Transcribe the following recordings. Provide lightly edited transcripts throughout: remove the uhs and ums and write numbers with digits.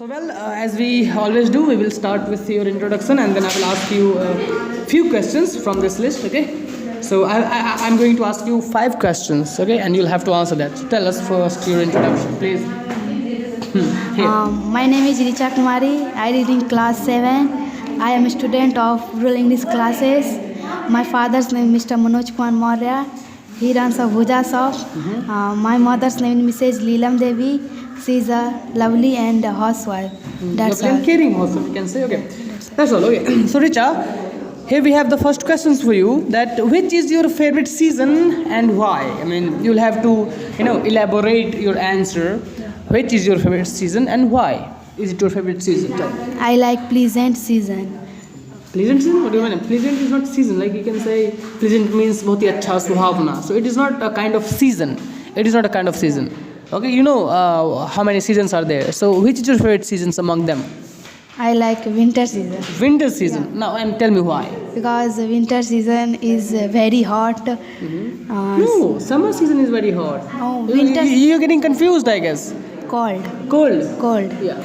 As we always do, we will start with your introduction and then I will ask you a few questions from this list, okay? So I'm going to ask you 5 questions, okay? And you'll have to answer that. So tell us first your introduction, please. Here. My name is Richa Kumari. I read in class 7. I am a student of rural English classes. My father's name is Mr. Manoj Kumar Maurya. He runs a bhuja shop. My mother's name is Mrs. Leelam Devi. She is a lovely and a housewife. That's Lovely all. and caring also, we can say, okay. That's all, okay. So Richa, here we have the first questions for you. That which is your favorite season and why? I mean, you'll have to, elaborate your answer. Which is your favorite season and why is it your favorite season? Tell me. I like pleasant season. Pleasant season? What do you mean? Pleasant is not season. Like you can say, pleasant means बहुत ही अच्छा सुहावना. So it is not a kind of season. It is not a kind of season. Okay, you know how many seasons are there. So which is your favorite seasons among them? I like winter season Winter season. Now, and tell me why. because winter season is very hot. No, summer season is very hot. Oh, winter You're getting confused, I guess. cold. Cold. Cold. Yeah.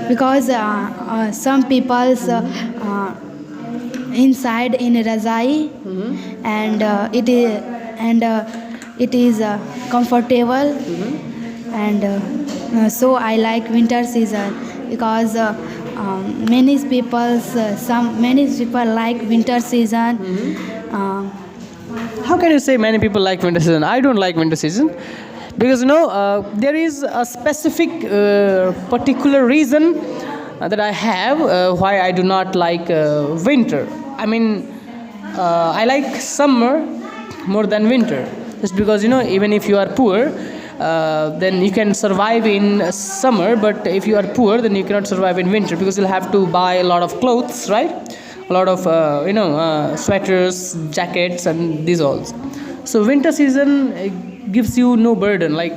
Because some people's inside in Razai and it is comfortable and so I like winter season because many people like winter season. How can you say many people like winter season? I don't like winter season because there is a specific particular reason that I have why I do not like winter. I mean, I like summer more than winter. Just because even if you are poor, then you can survive in summer. But if you are poor, then you cannot survive in winter because you'll have to buy a lot of clothes, right? A lot of sweaters, jackets, and these all. So winter season gives you no burden. Like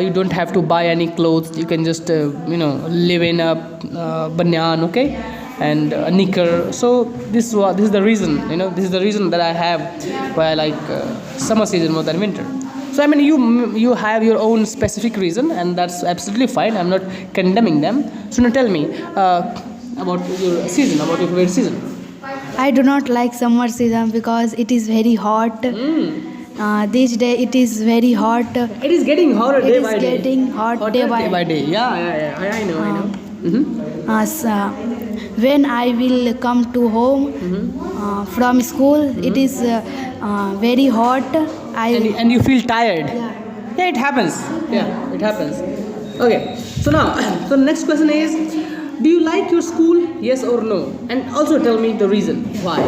you don't have to buy any clothes. You can just live in a banyan, okay, and a knicker. So this is the reason. This is the reason that I have why I like summer season more than winter. So I mean, you have your own specific reason, and that's absolutely fine. I'm not condemning them. So now tell me about your season, about your favorite season. I do not like summer season because it is very hot. This day it is very hot. It is getting hotter day by day. It is getting hot Hotter day by day. Yeah. I know. When I will come to home from school, it is very hot. And you feel tired. Yeah. It happens. Yeah, it happens. Okay. So now, so the next question is, do you like your school? Yes or no? And also tell me the reason why.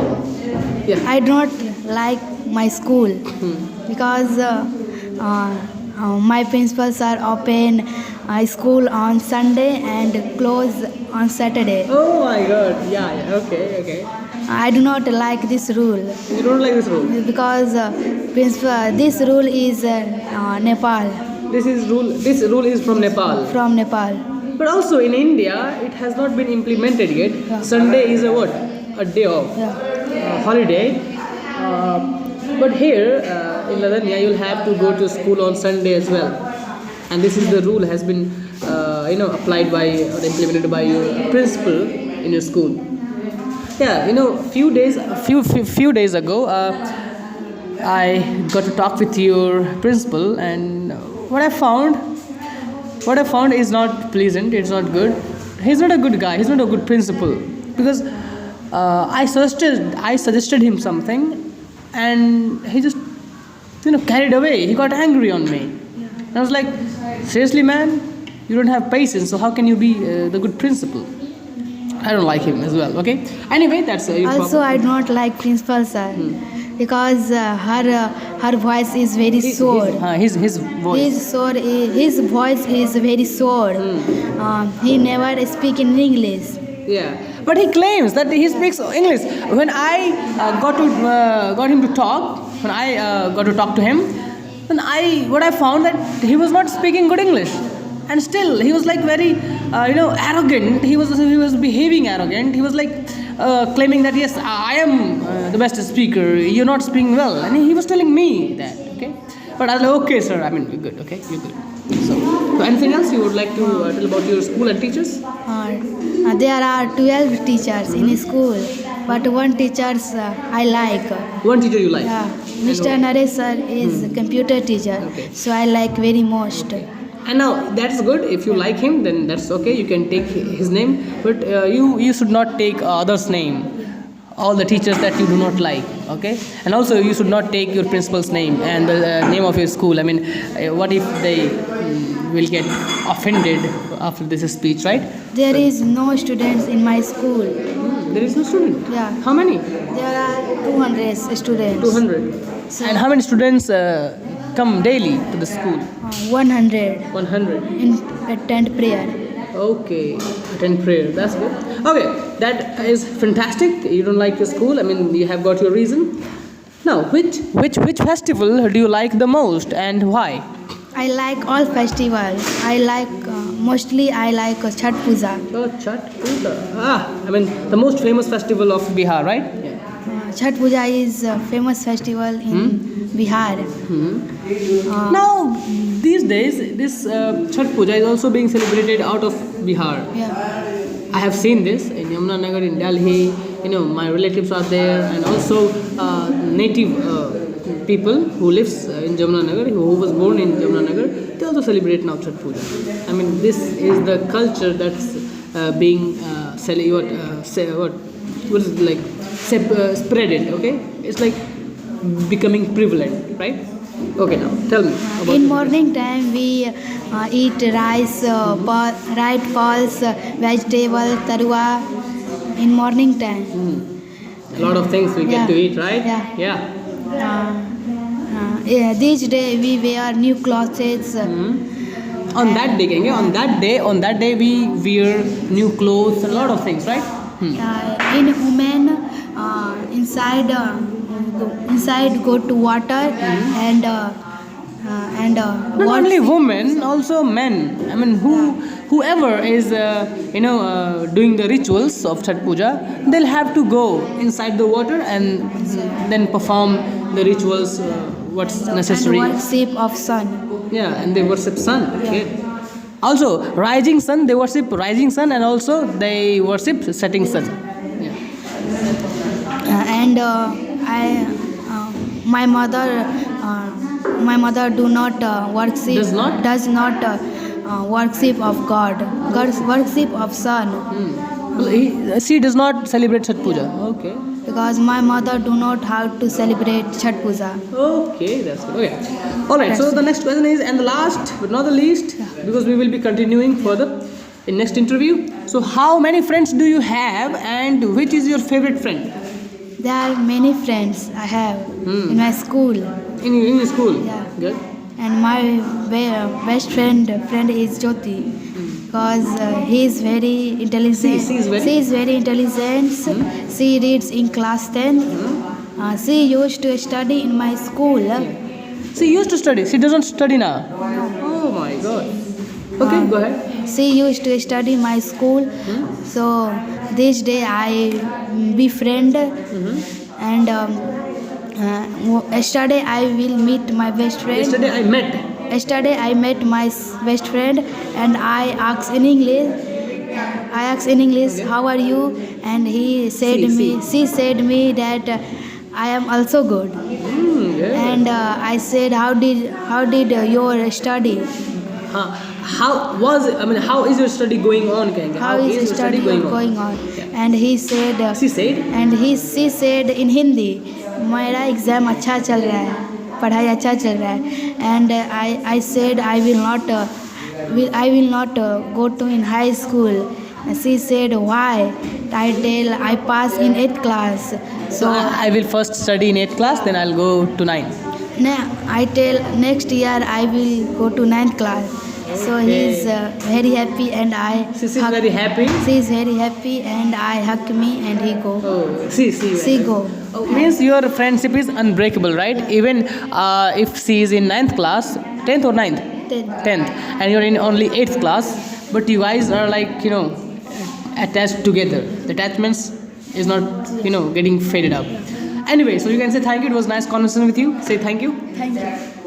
Yeah. I do not like my school because my principals are open school on Sunday and close on Saturday. Oh my God. Yeah. Okay. I do not like this rule You don't like this rule. because this rule is Nepal, This rule is from Nepal. from Nepal. But also in India, it has not been implemented yet. Yeah. Sunday is a what? A day off. Yeah. Holiday. But here in Ladanya, you'll have to go to school on Sunday as well. And this is the rule has been applied by or implemented by your principal in your school. Yeah, few days ago, I got to talk with your principal, and what I found is not pleasant. It's not good. He's not a good guy. He's not a good principal because I suggested him something, and he just carried away. He got angry on me. And I was like, seriously, man, you don't have patience. So how can you be the good principal? I don't like him as well. Okay. Anyway, that's your Also, problem. I do not like principal sir because her voice is very sore. His voice. His voice is very sore. He never speak in English. Yeah, but he claims that he speaks English. When I got him to talk, when I got to talk to him, then I found that he was not speaking good English, and still he was like very arrogant. He was behaving arrogant. He was like claiming that yes, I am the best speaker. You're not speaking well, and he was telling me that. Okay, but I was like, okay, sir. I mean, you're good. Okay, you're good. So. So anything else you would like to tell about your school and teachers? There are 12 teachers in school, but one teacher I like. One teacher you like? Yeah, Mr. Naresh sir is a computer teacher, Okay. so I like very most. And now that's good. If you like him, then that's okay. You can take his name, but you should not take others' name. All the teachers that you do not like, okay? And also you should not take your principal's name and the name of your school. I mean, what if they will get offended after this speech, right? There is no students in my school. There is no student. Yeah. How many? There are 200 students. 200. So- And how many students come daily to the school? 100 100. in attend prayer. Okay, attend prayer. That's good. Okay, that is fantastic. You don't like your school. I mean, you have got your reason. Now, which festival do you like the most and why? I like all festivals. I like mostly I like Chhat Puja. Oh, Chhat Puja. I mean, the most famous festival of Bihar, right? Chhat Puja is a famous festival in Bihar. Now, these days, this Chhat Puja is also being celebrated out of Bihar. Yeah. I have seen this in Yamunanagar, in Delhi. You know, my relatives are there, and also native people who lives in Yamunanagar, who was born in Yamunanagar. They also celebrate now Chhat Puja. I mean, this is the culture that's being what is it like spreaded. Okay, it's like becoming prevalent, right? Okay, now tell me about In this. morning time we eat rice, right pulse, vegetable, tarua. In morning time. A lot of things we get Yeah. to eat, right? Yeah. This day we wear new clothes. On that day, kenge, on that day we wear new clothes, a lot of things, right? In women, inside go to water and Not what- only women, also men. I mean, whoever is doing the rituals of Chhat Puja, they'll have to go inside the water and then perform the rituals. What's necessary? and worship of sun. Yeah, and they worship sun. Okay. Also, rising sun, they worship rising sun, and also they worship setting sun. Yeah. And my mother do not worship. Does not? Worship of God. Worship of sun. Well, she does not celebrate Chhat Puja. Okay. Because my mother do not have to celebrate Chhat Puja. Okay, that's good. Okay. All right. So the next question is, and the last but not the least, because we will be continuing further in next interview. So, how many friends do you have, and which is your favorite friend There are many friends I have in my school. in your school? Yeah. Good. And my best friend is Jyoti, because he is very intelligent. She is very- intelligent. She reads in class 10th. She used to study in my school. She used to study. She doesn't study now. Oh my God. Okay, go ahead. She used to study my school. So this day I befriend and yesterday I will meet my best friend. Yesterday I met my best friend and I asked in English, how are you? And he said she said me that I am also good. Good. And I said, how did your study? How is your study going on, Kanga? How is your study going on? And he said, She said, and she said in Hindi, मेरा exam अच्छा चल रहा है, पढ़ाई अच्छा चल रहा है. And I said I will not go to in high school. And she said why? I tell I pass in 8th class. so I will first study in 8th class, then I'll go to 9th. I tell next year I will go to 9th class. So he is very happy and I. She is very happy. She is very happy and I hug me and he go. Oh, she go. Means your friendship is unbreakable, right? Even if she is in 9th class, 10th or 9th? 10th. And you're in only 8th class, but you guys are like, attached together. The attachments is not, getting faded up. Anyway, so you can say thank you. It was nice conversation with you. Say thank you. Thank you.